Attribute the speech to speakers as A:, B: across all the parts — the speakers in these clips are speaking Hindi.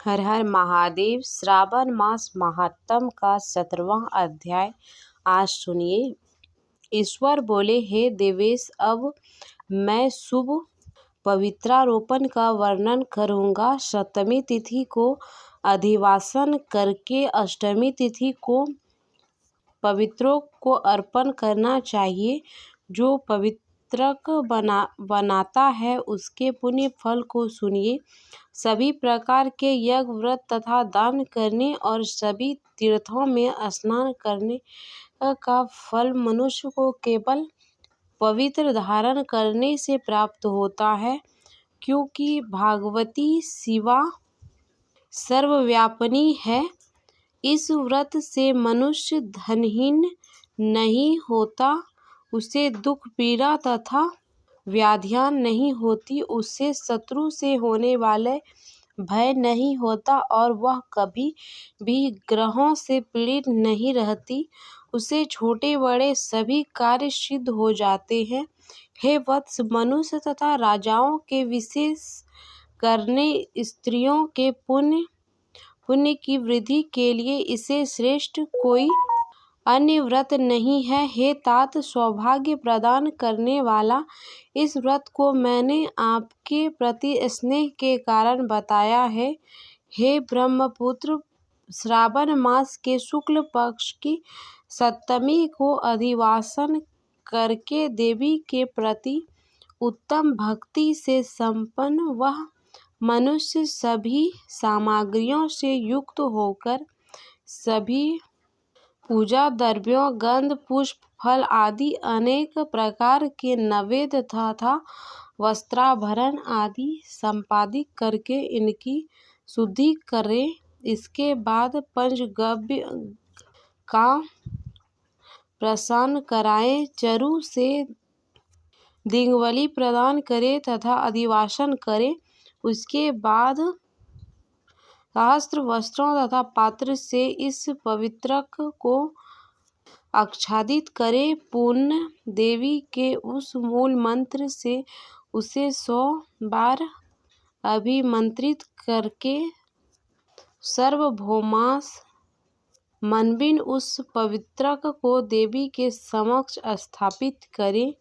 A: हर हर महादेव। श्रावण मास महात्म का 17वां अध्याय आज सुनिए। ईश्वर बोले, हे देवेश, अब मैं शुभ पवित्रारोपण का वर्णन करूँगा। सप्तमी तिथि को अधिवासन करके अष्टमी तिथि को पवित्रों को अर्पण करना चाहिए। जो पवित्रक बनाता है उसके पुण्य फल को सुनिए। सभी प्रकार के यज्ञ, व्रत तथा दान करने और सभी तीर्थों में स्नान करने का फल मनुष्य को केवल पवित्र धारण करने से प्राप्त होता है, क्योंकि भागवती शिवा सर्वव्यापिनी है। इस व्रत से मनुष्य धनहीन नहीं होता, उसे दुख, पीड़ा तथा व्याधियां नहीं होती, उससे शत्रु से होने वाले भय नहीं होता और वह कभी भी ग्रहों से पीड़ित नहीं रहती। उसे छोटे बड़े सभी कार्य सिद्ध हो जाते हैं। हे वत्स, मनुष्य तथा राजाओं के विशेष करने स्त्रियों के पुण्य की वृद्धि के लिए इसे श्रेष्ठ कोई अन्य व्रत नहीं है। हे तात, सौभाग्य प्रदान करने वाला इस व्रत को मैंने आपके प्रति स्नेह के कारण बताया है। हे ब्रह्मपुत्र, श्रावण मास के शुक्ल पक्ष की सप्तमी को अधिवासन करके देवी के प्रति उत्तम भक्ति से संपन्न वह मनुष्य सभी सामग्रियों से युक्त होकर सभी पूजा द्रव्यों, गंध, पुष्प, फल आदि अनेक प्रकार के नैवेद्य तथा वस्त्राभरण आदि संपादित करके इनकी शुद्धि करे। इसके बाद पंचगव्य का प्रसान कराए, चरु से दिग्बलि प्रदान करे तथा अधिवासन करे। उसके बाद सहस्त्र वस्त्रों तथा पात्र से इस पवित्रक को आच्छादित करे। पुनः देवी के उस मूल मंत्र से उसे 100 बार अभिमंत्रित करके सार्वभौमास मनबिन उस पवित्रक को देवी के समक्ष स्थापित करे।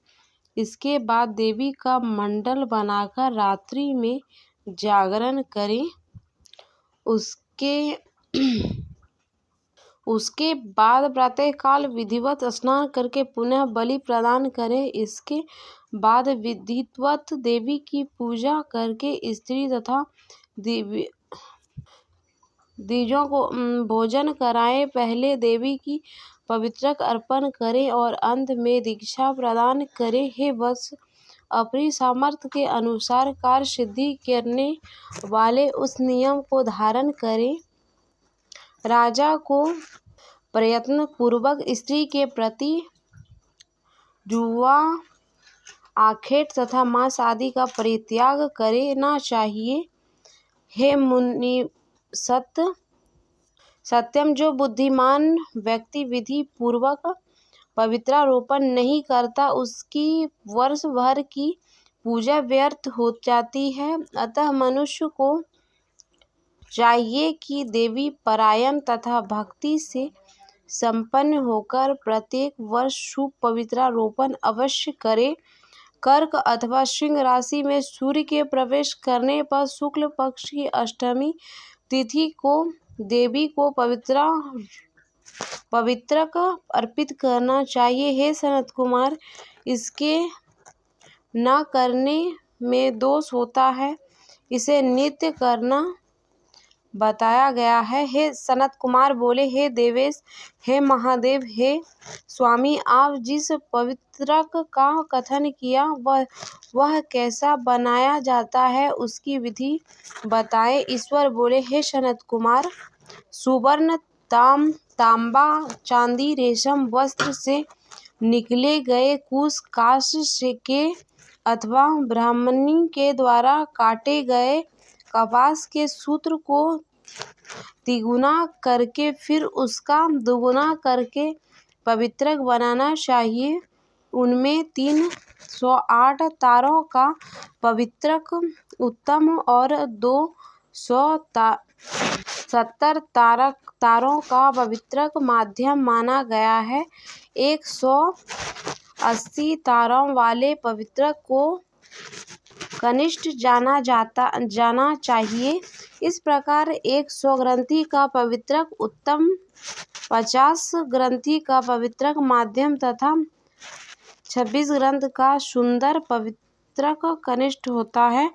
A: इसके बाद देवी का मंडल बनाकर रात्रि में जागरण करे। उसके बाद प्रातःकाल विधिवत स्नान करके पुनः बलि प्रदान करें। इसके बाद विधिवत देवी की पूजा करके स्त्री तथा द्विजों को भोजन कराएं। पहले देवी की पवित्रक अर्पण करें और अंत में दीक्षा प्रदान करें। हे वत्स, अपनी सामर्थ्य के अनुसार कार्य सिद्धि करने वाले उस नियम को धारण करें। राजा को प्रयत्न पूर्वक स्त्री के प्रति जुआ, आखेट तथा मांस आदि का परित्याग करना चाहिए। हे मुनि सत्यम, जो बुद्धिमान व्यक्ति विधि पूर्वक पवित्रारोपण नहीं करता, उसकी वर्ष भर की पूजा व्यर्थ हो जाती है। अतः मनुष्य को चाहिए कि देवी परायण तथा भक्ति से संपन्न होकर प्रत्येक वर्ष शुभ पवित्रारोपण अवश्य करे। कर्क अथवा सिंह राशि में सूर्य के प्रवेश करने पर शुक्ल पक्ष की अष्टमी तिथि को देवी को पवित्रक अर्पित करना चाहिए। हे सनत कुमार, इसके न करने में दोष होता है, इसे नित्य करना बताया गया है। हे सनत कुमार बोले, हे देवेश, हे महादेव, हे स्वामी, आप जिस पवित्रक का कथन किया वह कैसा बनाया जाता है, उसकी विधि बताएं। ईश्वर बोले, हे सनत कुमार, सुवर्ण, तांबा, चांदी, रेशम वस्त्र से निकले गए कुश, कांस्य के अथवा ब्राह्मणी के द्वारा काटे गए कपास के सूत्र को तिगुना करके फिर उसका दुगुना करके पवित्रक बनाना चाहिए। उनमें 308 तारों का पवित्रक उत्तम और 2 170 तारों का पवित्र माध्यम माना गया है। 180 तारों वाले पवित्र को कनिष्ठ जाना चाहिए। इस प्रकार 100 ग्रंथि का पवित्र उत्तम, 50 ग्रंथि का पवित्र मध्यम तथा 26 ग्रंथ का सुंदर पवित्र कनिष्ठ होता है।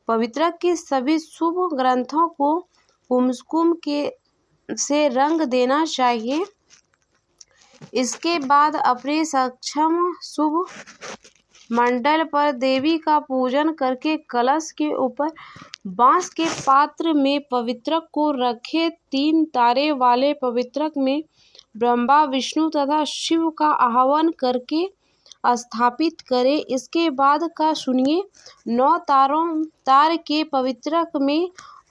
A: पवित्र के सभी शुभ ग्रंथों को कुमकुम से रंग देना चाहिए। इसके बाद अपने सक्षम शुभ मंडल पर देवी का पूजन करके कलश के ऊपर बांस के पात्र में पवित्र को रखे। 3 तारे वाले पवित्र में ब्रह्मा, विष्णु तथा शिव का आह्वान करके स्थापित करें। इसके बाद का सुनिए। 9 तार के पवित्र में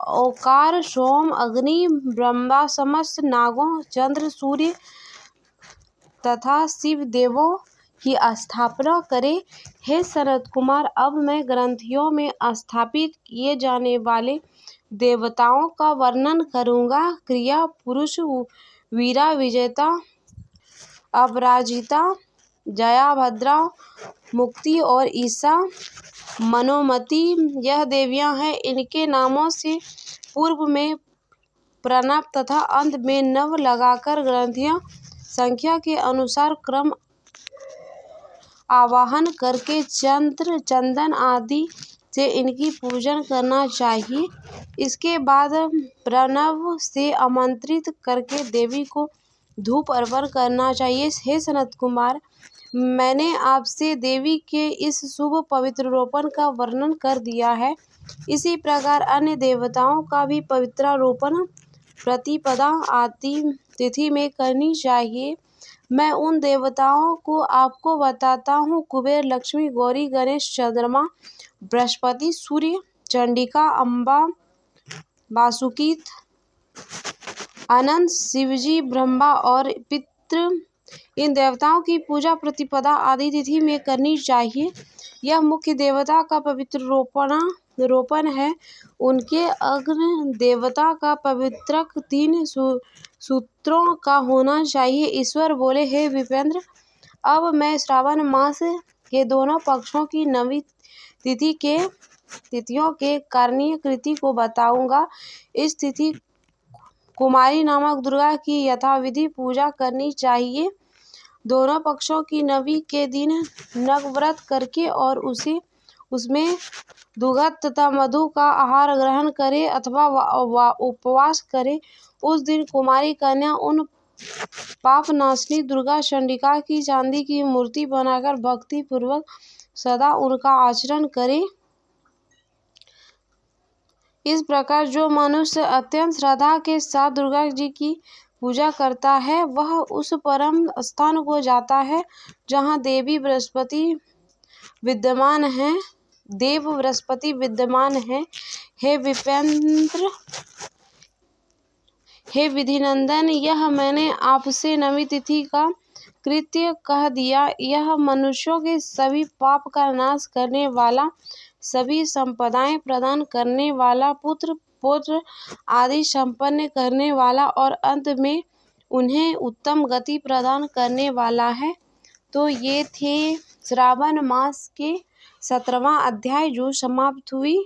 A: ओंकार, सोम, अग्नि, ब्रह्मा, समस्त नागों, चंद्र, सूर्य तथा शिव देवों की स्थापना करें। हे सनत कुमार, अब मैं ग्रंथियों में स्थापित किए जाने वाले देवताओं का वर्णन करूँगा। क्रिया: पुरुष, वीरा, विजेता, अपराजिता, जया, भद्रा, मुक्ति और ईशा, मनोमती यह देवियाँ हैं। इनके नामों से पूर्व में प्रणव तथा अंत में नव लगाकर ग्रंथियाँ संख्या के अनुसार क्रम आवाहन करके चंदन आदि से इनकी पूजन करना चाहिए। इसके बाद प्रणव से आमंत्रित करके देवी को धूप अर्पण करना चाहिए। हे सनत कुमार, मैंने आपसे देवी के इस शुभ पवित्र रोपण का वर्णन कर दिया है। इसी प्रकार अन्य देवताओं का भी पवित्र रोपण प्रतिपदा आदि तिथि में करनी चाहिए। मैं उन देवताओं को आपको बताता हूँ। कुबेर, लक्ष्मी, गौरी, गणेश, चंद्रमा, बृहस्पति, सूर्य, चंडिका, अम्बा, वासुकी, अनंत, शिवजी, ब्रह्मा और पितृ। इन देवताओं की पूजा प्रतिपदा आदि तिथि में करनी चाहिए। यह मुख्य देवता का पवित्र रोपण है। उनके अग्नि देवता का पवित्र 3 सूत्रों का होना चाहिए। ईश्वर बोले, हे विप्रेंद्र, अब मैं श्रावण मास के दोनों पक्षों की नवी तिथियों के करणीय कृति को बताऊंगा। इस तिथि कुमारी नामक दुर्गा की यथाविधि पूजा करनी चाहिए। दोनों पक्षों की नवी के दिन नगव्रत करके और उसमें दुग्ध तथा मधु का आहार ग्रहण करे अथवा उपवास करे। उस दिन कुमारी कन्या उन पापनाशिनी दुर्गा चंडिका की चांदी की मूर्ति बनाकर भक्ति पूर्वक सदा उनका आचरण करे। इस प्रकार जो मनुष्य अत्यंत श्रद्धा के साथ दुर्गा जी की पूजा करता है वह उस परम स्थान को जाता है जहाँ देव बृहस्पति विद्यमान है। हे विप्रेंद्र, हे विधिनंदन, यह मैंने आपसे नवी तिथि का कृत्य कह दिया। यह मनुष्यों के सभी पाप का नाश करने वाला, सभी संपदाएं प्रदान करने वाला, पुत्र पौत्र आदि संपन्न करने वाला और अंत में उन्हें उत्तम गति प्रदान करने वाला है। तो ये थे श्रावण मास के 17वां अध्याय जो समाप्त हुई।